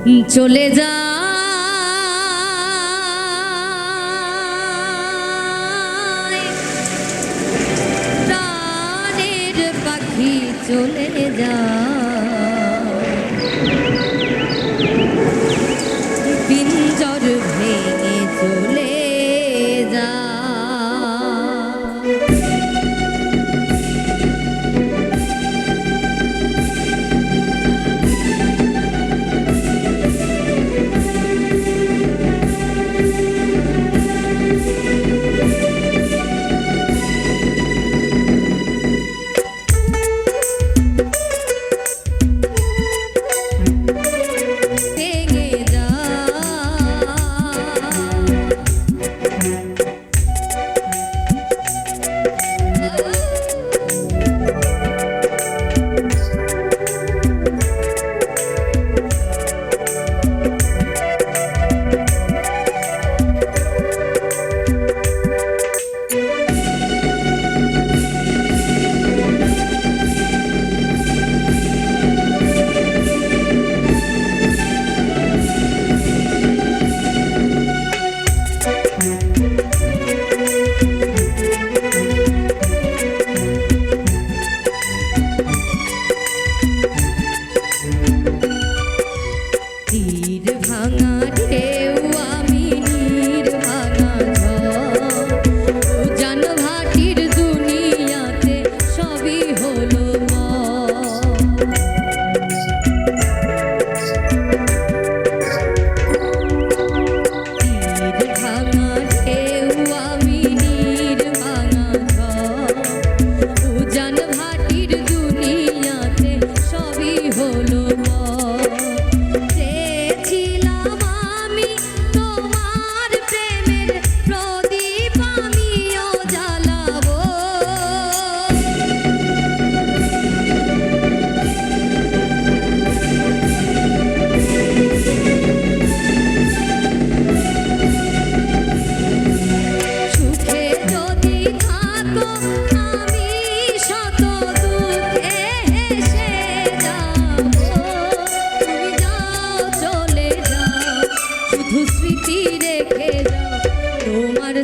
চলে যা প্রাণের পাখি চলে যা পিঞ্জর ভেঙে চলে যা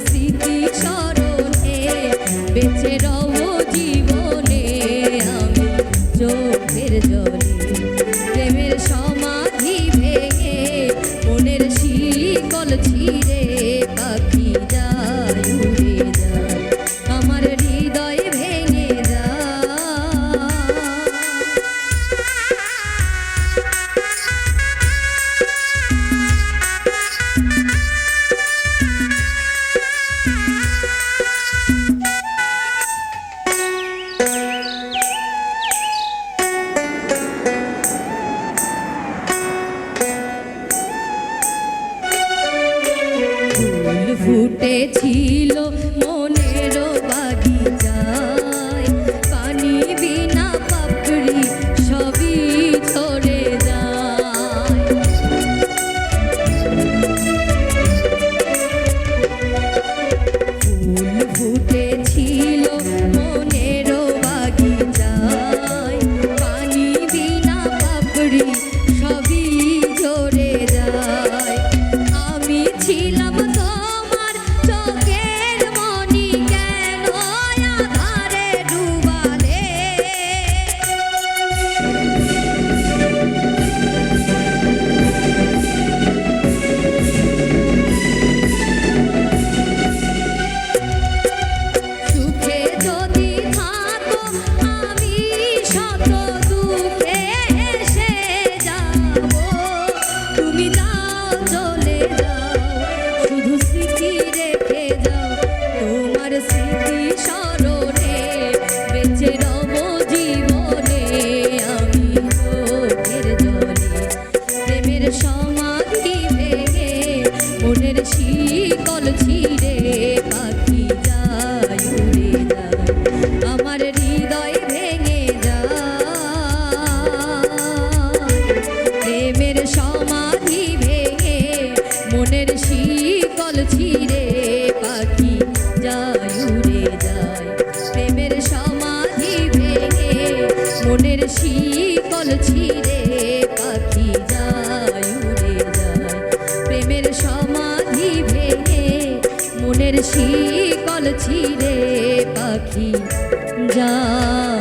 স্মৃতি স্মরণে বেঁচে রব জীবনে আমি চোখের জলে প্রেমের সমাধি ভেঙে মনের শিকল ছিঁড়ে পাখি যায় উড়ে যায় আমার হৃদয় ভেঙে যায় ফুটেছিল মনের বাগিচায় পানি বিনা পাপড়ি সবই ঝরে যায় ফুল ফুটেছিল মনের বাগিচায় পানি বিনা পাপড়ি সবই ঝরে যায় আমি ছিলাম শিকল ছিঁড়ে পাখি যায় উড়ে যায় আমার হৃদয় ভেঙে যায় প্রেমের সমাধি ভেঙে মনের শিকল ছিঁড়ে পাখি যায় উড়ে যায় প্রেমের সমাধি ভেঙে মনের শিকল ছিঁড়ে পাখি যায় উড়ে মনের শিকল ছিঁড়ে পাখি যায়।